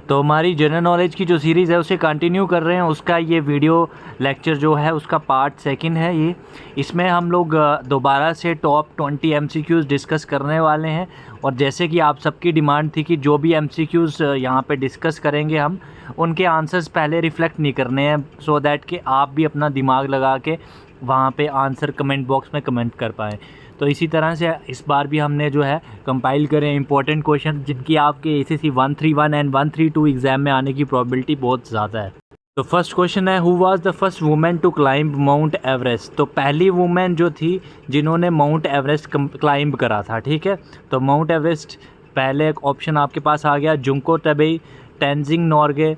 तो हमारी general knowledge की जो सीरीज़ है उसे कंटिन्यू कर रहे हैं। उसका ये वीडियो लेक्चर जो है उसका पार्ट सेकंड है ये। इसमें हम लोग दोबारा से टॉप 20 एमसीक्यूज़ डिस्कस करने वाले हैं। और जैसे कि आप सबकी डिमांड थी कि जो भी एमसीक्यूज़ यहाँ पे डिस्कस करेंगे हम उनके आंसर्स पहले रिफ़्लेक्ट नहीं करने हैं, सो दैट कि आप भी अपना दिमाग लगा के वहाँ पे आंसर कमेंट बॉक्स में कमेंट कर पाएँ। तो इसी तरह से इस बार भी हमने जो है कंपाइल करें इंपॉर्टेंट क्वेश्चन जिनकी आपके एसीसी 131 एंड 132 एग्ज़ाम में आने की प्रोबेबिलिटी बहुत ज़्यादा है। तो फर्स्ट क्वेश्चन है, who was the first women to climb Mount Everest. तो पहली वुमेन जो थी जिन्होंने माउंट एवरेस्ट क्लाइंब करा था, ठीक है। तो माउंट एवरेस्ट पहले एक ऑप्शन आपके पास आ गया, जुंको तबेई, तेंजिंग नोरगे,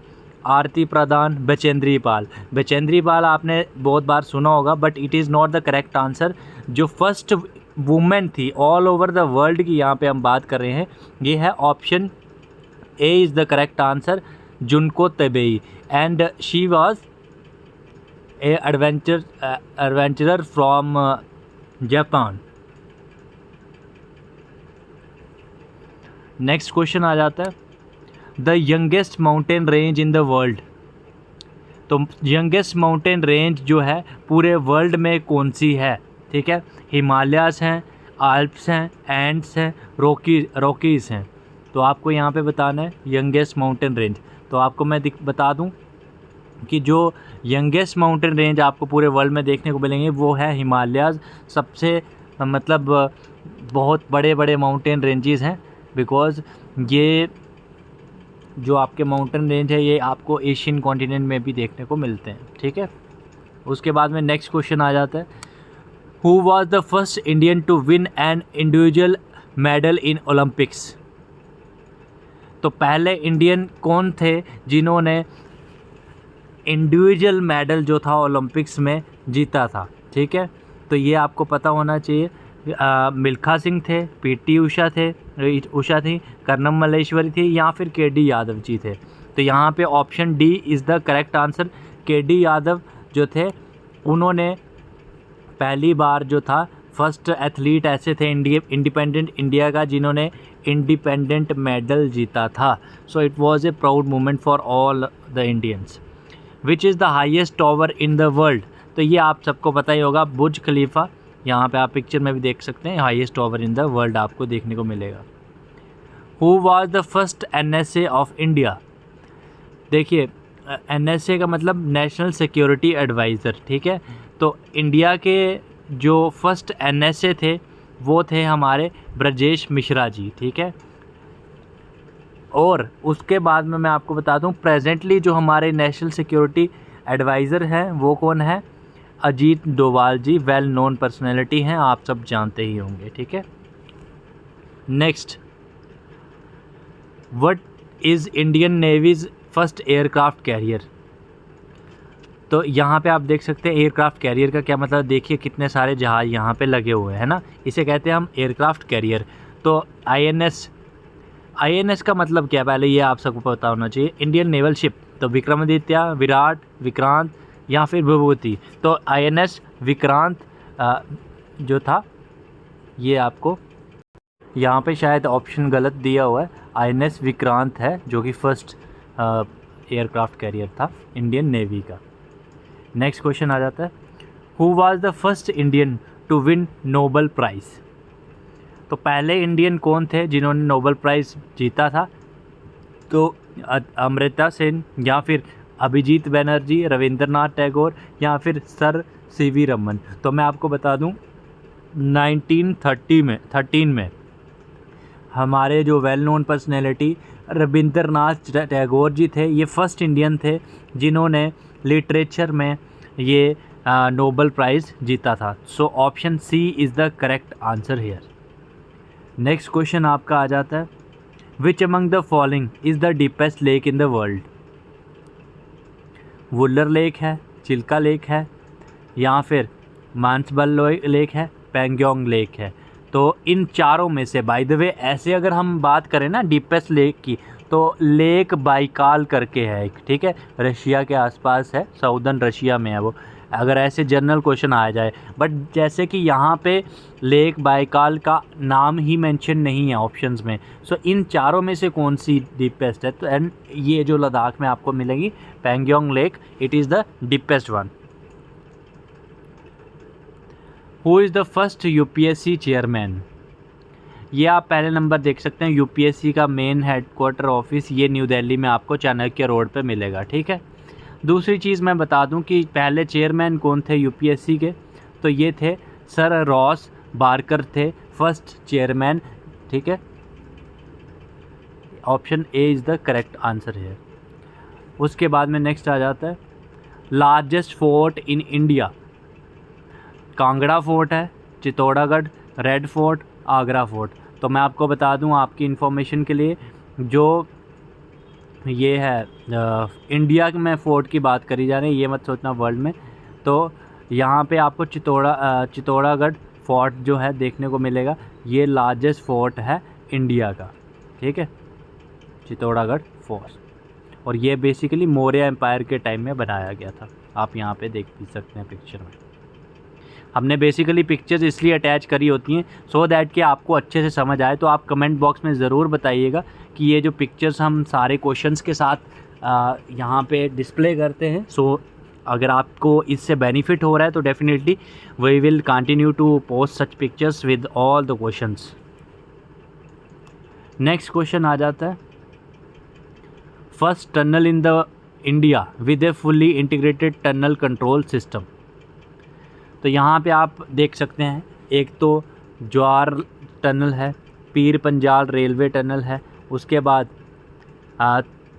आरती प्रधान, बचेंद्री पाल। बचेंद्री पाल आपने बहुत बार सुना होगा but it is not the correct answer. जो फर्स्ट वुमेन थी ऑल ओवर द वर्ल्ड की यहाँ पे हम बात कर रहे हैं, ये है option A is the correct answer, Junko Tabei. And she was a adventurer from Japan. Next question आ जाता है, the youngest mountain range in the world. तो यंगेस्ट माउंटेन रेंज जो है पूरे वर्ल्ड में कौन सी है, ठीक है। हिमालयाज़ हैं, आल्प्स हैं, एंड्स हैं, रॉकीज़ हैं। तो आपको यहाँ पे बताना है यंगेस्ट माउंटेन रेंज। तो आपको मैं बता दूँ कि जो यंगेस्ट माउंटेन रेंज आपको पूरे वर्ल्ड में देखने को मिलेंगे वो है हिमालयाज़। सबसे मतलब बहुत बड़े बड़े माउंटेन रेंजेस हैं, बिकॉज़ ये जो आपके माउंटेन रेंज है ये आपको एशियन कॉन्टिनेंट में भी देखने को मिलते हैं, ठीक है। उसके बाद में नेक्स्ट क्वेश्चन आ जाता है, who was the first Indian to win an individual medal in Olympics. तो पहले इंडियन कौन थे जिन्होंने इंडिविजुअल मेडल जो था ओलंपिक्स में जीता था, ठीक है। तो ये आपको पता होना चाहिए। मिल्खा सिंह थे, पीटी उषा थी, कर्नम मल्लेश्वरी थी या फिर केडी यादव जी थे। तो यहाँ पे option D is the correct answer. KD Yadav जो थे उन्होंने पहली बार जो था फर्स्ट एथलीट ऐसे थे इंडिपेंडेंट इंडिया का जिन्होंने इंडिपेंडेंट मेडल जीता था। So it was a proud moment for all the Indians. Which is the highest tower in the world. तो ये आप सबको पता ही होगा, बुर्ज खलीफा। यहाँ पे आप पिक्चर में भी देख सकते हैं, highest tower in the world आपको देखने को मिलेगा। Who was the first NSA of India. देखिए एनएसए का मतलब नेशनल सिक्योरिटी एडवाइज़र, ठीक है। तो इंडिया के जो फर्स्ट एनएसए थे वो थे हमारे ब्रजेश मिश्रा जी, ठीक है। और उसके बाद में मैं आपको बता दूं प्रेजेंटली जो हमारे नेशनल सिक्योरिटी एडवाइज़र हैं वो कौन है, अजीत डोभाल जी, वेल नोन पर्सनैलिटी हैं, आप सब जानते ही होंगे, ठीक है। Next, what is Indian navies first aircraft career. तो यहाँ पे आप देख सकते हैं एयरक्राफ्ट कैरियर का क्या मतलब, देखिए कितने सारे जहाज़ यहाँ पे लगे हुए हैं ना, इसे कहते हैं हम एयरक्राफ्ट कैरियर। तो आईएनएस का मतलब क्या है पहले ये आप सबको पता होना चाहिए, इंडियन नेवल शिप। तो विक्रमादित्य, विराट, विक्रांत या फिर विभूति। तो आईएनएस विक्रांत जो था ये आपको यहाँ पे शायद ऑप्शन गलत दिया हुआ है, आईएनएस विक्रांत है जो कि फर्स्ट एयरक्राफ्ट कैरियर था इंडियन नेवी का। नेक्स्ट क्वेश्चन आ जाता है, who was the first Indian to win Nobel Prize. तो पहले इंडियन कौन थे जिन्होंने नोबेल प्राइज़ जीता था। तो अमृता सेन या फिर अभिजीत बनर्जी, रविंद्रनाथ टैगोर या फिर सर सीवी रमन। तो मैं आपको बता दूं 1913 में हमारे जो well known personality Rabindranath Tagore ji थे, ये फर्स्ट इंडियन थे जिन्होंने लिटरेचर में ये नोबेल प्राइज़ जीता था। So option C is the correct answer here. Next question आपका आ जाता है, which among the following is the deepest lake in the world. Wular lake है, चिल्का लेक है या फिर मानसबल लेक है, पैंगोंग लेक है। तो इन चारों में से, बाय द वे ऐसे अगर हम बात करें ना डीपेस्ट लेक की, तो लेक बाइकाल करके है एक, ठीक है, रशिया के आसपास है, साउदर्न रशिया में है वो। अगर ऐसे जनरल क्वेश्चन आ जाए। बट जैसे कि यहाँ पे लेक बाइकाल का नाम ही मेंशन नहीं है ऑप्शंस में, सो इन चारों में से कौन सी डीपेस्ट है? तो एंड ये जो लद्दाख में आपको मिलेगी Pangong lake, it is the deepest one. Who is the first UPSC chairman? ये आप पहले नंबर देख सकते हैं, यूपीएससी का मेन हेडक्वार्टर ऑफिस ये न्यू दिल्ली में आपको चाणक्य रोड पे मिलेगा, ठीक है। दूसरी चीज़ मैं बता दूं कि पहले चेयरमैन कौन थे यूपीएससी के, तो ये थे सर रॉस बारकर थे फर्स्ट चेयरमैन, ठीक है। Option A is the correct answer है। उसके बाद में नेक्स्ट आ जाता है largest fort in India. Kangra fort है, Chittorgarh, red fort, Agra fort. तो मैं आपको बता दूं आपकी इन्फॉर्मेशन के लिए, जो ये है इंडिया में फ़ोर्ट की बात करी जा रही है, ये मत सोचना वर्ल्ड में। तो यहाँ पे आपको चित्तौड़गढ़ फोर्ट जो है देखने को मिलेगा, ये लार्जेस्ट फोर्ट है इंडिया का, ठीक है, चित्तौड़गढ़ फोर्ट। और ये बेसिकली मौर्य एम्पायर के टाइम में बनाया गया था, आप यहाँ पे देख भी सकते हैं पिक्चर में। हमने बेसिकली पिक्चर्स इसलिए अटैच करी होती हैं सो दैट कि आपको अच्छे से समझ आए। तो आप कमेंट बॉक्स में ज़रूर बताइएगा कि ये जो पिक्चर्स हम सारे क्वेश्चंस के साथ यहाँ पे डिस्प्ले करते हैं, सो अगर आपको इससे बेनिफिट हो रहा है तो definitely we will continue to post such pictures with all the questions. Next question आ जाता है first tunnel in the India with a fully integrated tunnel control system. तो यहाँ पे आप देख सकते हैं, एक तो ज्वार टनल है, पीर पंजाल रेलवे टनल है, उसके बाद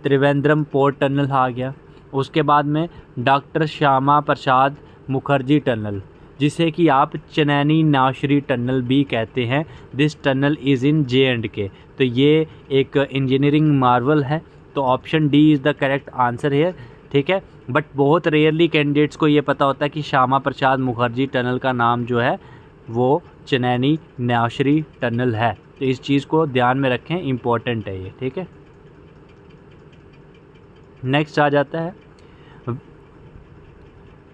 त्रिवेंद्रम पोर्ट टनल आ गया, उसके बाद में डॉक्टर श्यामा प्रसाद मुखर्जी टनल, जिसे कि आप चनैनी नाशरी टनल भी कहते हैं। This tunnel is in J&K। तो ये एक इंजीनियरिंग मार्वल है। तो option D is the correct answer है, ठीक है। बट बहुत रेयरली कैंडिडेट्स को ये पता होता है कि श्यामा प्रसाद मुखर्जी टनल का नाम जो है वो चनैनी नाशरी टनल है। तो इस चीज़ को ध्यान में रखें, इम्पोर्टेंट है ये, ठीक है। नेक्स्ट आ जाता है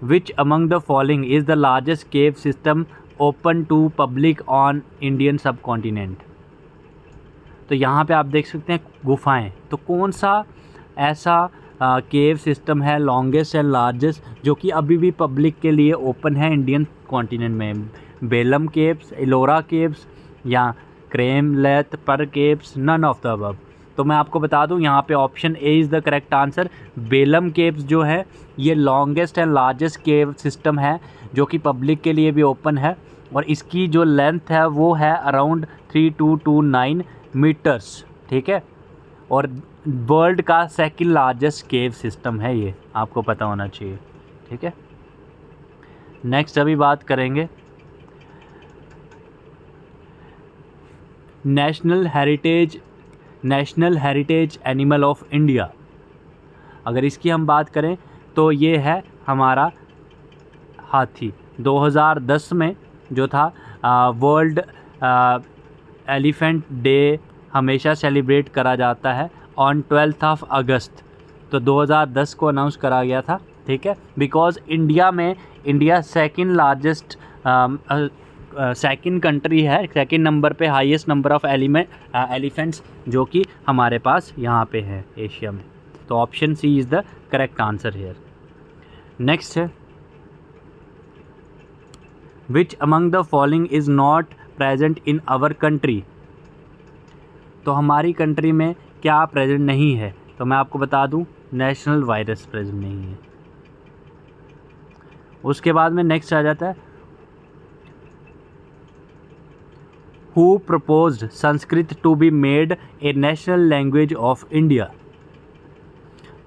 which among the following is the largest cave system open to public on Indian subcontinent. तो यहाँ पे आप देख सकते हैं गुफाएं, तो कौन सा ऐसा केव सिस्टम है लॉन्गेस्ट एंड लार्जेस्ट जो कि अभी भी पब्लिक के लिए ओपन है इंडियन कॉन्टिनेंट में? बेलम केव्स, एलोरा केव्स या क्रेमलेथ पर caves, none of the above. तो मैं आपको बता दूं यहाँ पे option A is the correct answer. Belum caves जो है ये longest and largest cave system है जो कि पब्लिक के लिए भी ओपन है, और इसकी जो लेंथ है वो है अराउंड 3229 मीटर्स, ठीक है। और वर्ल्ड का सेकंड लार्जेस्ट केव सिस्टम है ये, आपको पता होना चाहिए, ठीक है। नेक्स्ट अभी बात करेंगे national heritage animal of India. अगर इसकी हम बात करें तो ये है हमारा हाथी। 2010 में जो था वर्ल्ड एलिफेंट डे हमेशा सेलिब्रेट करा जाता है ऑन 12 ऑफ अगस्त। तो 2010 को अनाउंस करा गया था, ठीक है, because India second largest second country है, सेकंड नंबर पे हाईएस्ट नंबर ऑफ एलिफेंट्स जो कि हमारे पास यहाँ पे है एशिया में। तो option C is the correct answer here. Next है which among the following is not present in our country. तो हमारी कंट्री में क्या प्रेजेंट नहीं है? तो मैं आपको बता दूं नेशनल वायरस प्रेजेंट नहीं है। उसके बाद में नेक्स्ट आ जाता है who proposed Sanskrit to be made a national language of India.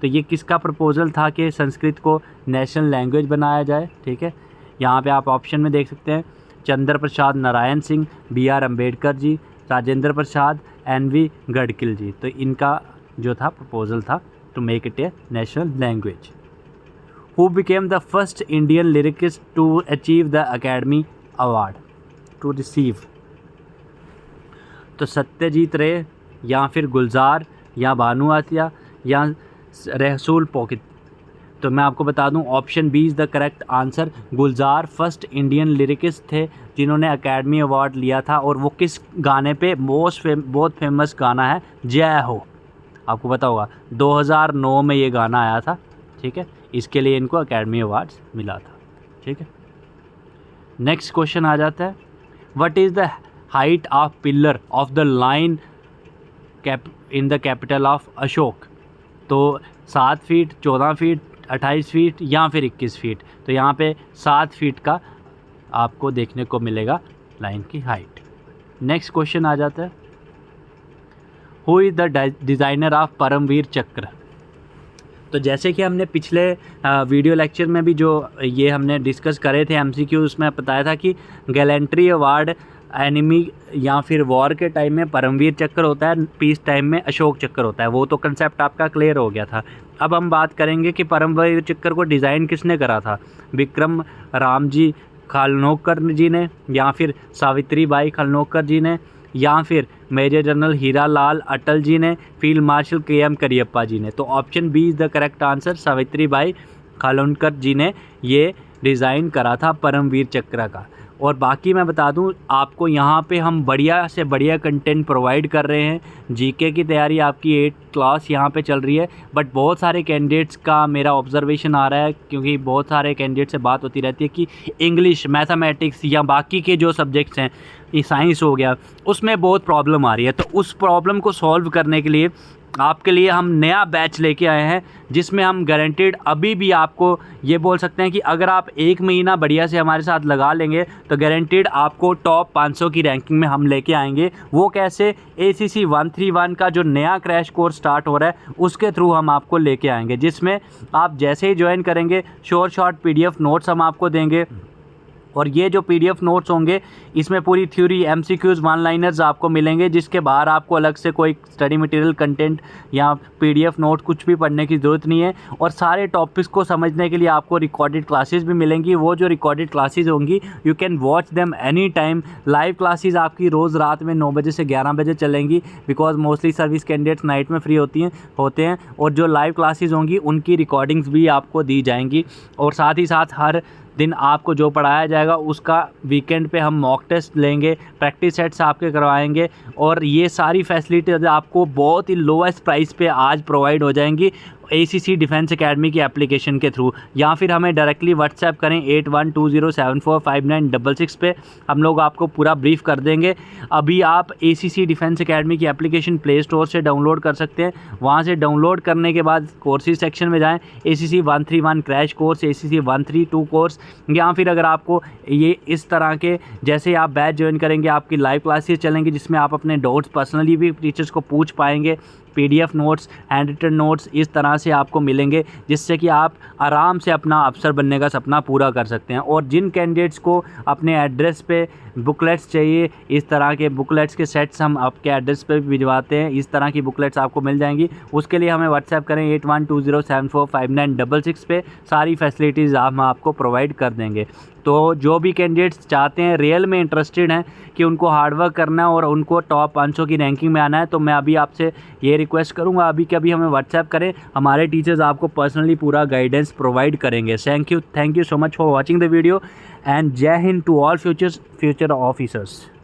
तो ये किसका प्रपोजल था कि संस्कृत को नेशनल लैंग्वेज बनाया जाए, ठीक है। यहाँ पे आप ऑप्शन में देख सकते हैं चंद्र प्रसाद नारायण सिंह, B.R. अम्बेडकर जी, राजेंद्र प्रसाद, N.V. गडकिल जी। तो इनका जो था प्रपोजल था to make it a national language. Who became the first Indian lyricist to achieve the Academy Award to receive. तो सत्यजीत रे या फिर गुलजार या भानु आतिया या रसूल पॉकेट। तो मैं आपको बता दूं option B is the correct answer. Gulzar first Indian lyricist थे जिन्होंने एकेडमी अवार्ड लिया था, और वो किस गाने पे बहुत फेमस गाना है जय हो, आपको पता होगा 2009 में ये गाना आया था, ठीक है, इसके लिए इनको एकेडमी अवार्ड मिला था, ठीक है। नेक्स्ट क्वेश्चन आ जाता है, what is the height of pillar of the line in the capital of Ashok. तो 7 फीट, 14 फीट, 28 फीट या फिर 21 फीट। तो यहाँ पे 7 फीट का आपको देखने को मिलेगा लाइन की हाइट। नेक्स्ट क्वेश्चन आ जाता है, who is the designer of Param Vir Chakra. तो जैसे कि हमने पिछले वीडियो लेक्चर में भी जो ये हमने डिस्कस करे थे MCQ, उसमें बताया था कि गैलेंट्री अवार्ड एनिमी या फिर वॉर के टाइम में परमवीर चक्र होता है, पीस टाइम में अशोक चक्र होता है। वो तो कंसेप्ट आपका क्लियर हो गया था। अब हम बात करेंगे कि परमवीर चक्र को डिज़ाइन किसने करा था, विक्रम रामजी खानोलकर जी ने, या फिर सावित्री बाई खानोलकर जी ने, या फिर मेजर जनरल हीरा लाल अटल जी ने, field marshal KM Cariappa ji ने। तो option B is the correct answer. Savitri Bai Khanolkar ji ने ये डिज़ाइन करा था परमवीर चक्र का। और बाकी मैं बता दूं आपको, यहाँ पे हम बढ़िया से बढ़िया कंटेंट प्रोवाइड कर रहे हैं। GK की तैयारी आपकी 8th क्लास यहाँ पे चल रही है, बट बहुत सारे कैंडिडेट्स का मेरा ऑब्जर्वेशन आ रहा है, क्योंकि बहुत सारे कैंडिडेट से बात होती रहती है कि इंग्लिश, मैथमेटिक्स या बाकी के जो सब्जेक्ट्स हैं, ये साइंस हो गया, उसमें बहुत प्रॉब्लम आ रही है। तो उस प्रॉब्लम को सॉल्व करने के लिए आपके लिए हम नया बैच लेके आए हैं, जिसमें हम गारंटीड अभी भी आपको ये बोल सकते हैं कि अगर आप 1 महीना बढ़िया से हमारे साथ लगा लेंगे तो गारंटीड आपको टॉप 500 की रैंकिंग में हम लेके आएंगे। वो कैसे, ACC 131 का जो नया क्रैश कोर्स स्टार्ट हो रहा है उसके थ्रू हम आपको लेके आएंगे, जिसमें आप जैसे ही ज्वाइन करेंगे शॉर्ट PDF नोट्स हम आपको देंगे। और ये जो PDF नोट्स होंगे इसमें पूरी थ्योरी, MCQs, 1 लाइनर्स आपको मिलेंगे, जिसके बाहर आपको अलग से कोई स्टडी मटेरियल कंटेंट या PDF नोट कुछ भी पढ़ने की ज़रूरत नहीं है। और सारे टॉपिक्स को समझने के लिए आपको रिकॉर्डेड क्लासेस भी मिलेंगी। वो जो रिकॉर्डेड क्लासेस होंगी you can watch them any time. Live classes आपकी रोज़ रात में 9 बजे से 11 बजे चलेंगी, because mostly service candidates night में फ्री होते हैं। और जो लाइव क्लासेस होंगी उनकी रिकॉर्डिंग्स भी आपको दी जाएंगी। और साथ ही साथ हर दिन आपको जो पढ़ाया जाएगा उसका वीकेंड पे हम मॉक टेस्ट लेंगे, प्रैक्टिस सेट्स आपके करवाएंगे। और ये सारी फैसिलिटीज आपको बहुत ही लोएस्ट प्राइस पे आज प्रोवाइड हो जाएंगी ACC डिफेंस एकेडमी की एप्लीकेशन के थ्रू, या फिर हमें डायरेक्टली व्हाट्सएप करें 8120745966 पे, हम लोग आपको पूरा ब्रीफ कर देंगे। अभी आप ACC डिफेंस एकेडमी की एप्लीकेशन प्ले स्टोर से डाउनलोड कर सकते हैं। वहाँ से डाउनलोड करने के बाद कोर्सेज सेक्शन में जाएं, ACC 131 crash course, ACC 132 course, या फिर अगर आपको ये इस तरह के जैसे आप बैच ज्वाइन करेंगे आपकी लाइव क्लासेस चलेंगी, जिसमें आप अपने डाउट्स पर्सनली भी टीचर्स को पूछ पाएंगे। PDF notes, handwritten notes इस तरह से आपको मिलेंगे, जिससे कि आप आराम से अपना अफसर बनने का सपना पूरा कर सकते हैं। और जिन कैंडिडेट्स को अपने एड्रेस पे बुकलेट्स चाहिए, इस तरह के बुकलेट्स के सेट्स हम आपके एड्रेस पे भी भिजवाते हैं, इस तरह की बुकलेट्स आपको मिल जाएंगी। उसके लिए हमें व्हाट्सएप करें 8120745966 पे, सारी फैसिलिटीज़ हम आपको प्रोवाइड कर देंगे। तो जो भी कैंडिडेट्स चाहते हैं, रियल में इंटरेस्टेड हैं कि उनको हार्डवर्क करना है और उनको टॉप 500 की रैंकिंग में आना है, तो मैं अभी आपसे ये रिक्वेस्ट करूंगा अभी के अभी हमें व्हाट्सएप करें, हमारे टीचर्स आपको पर्सनली पूरा गाइडेंस प्रोवाइड करेंगे। Thank you so much for watching the video and Jai Hind to all future officers.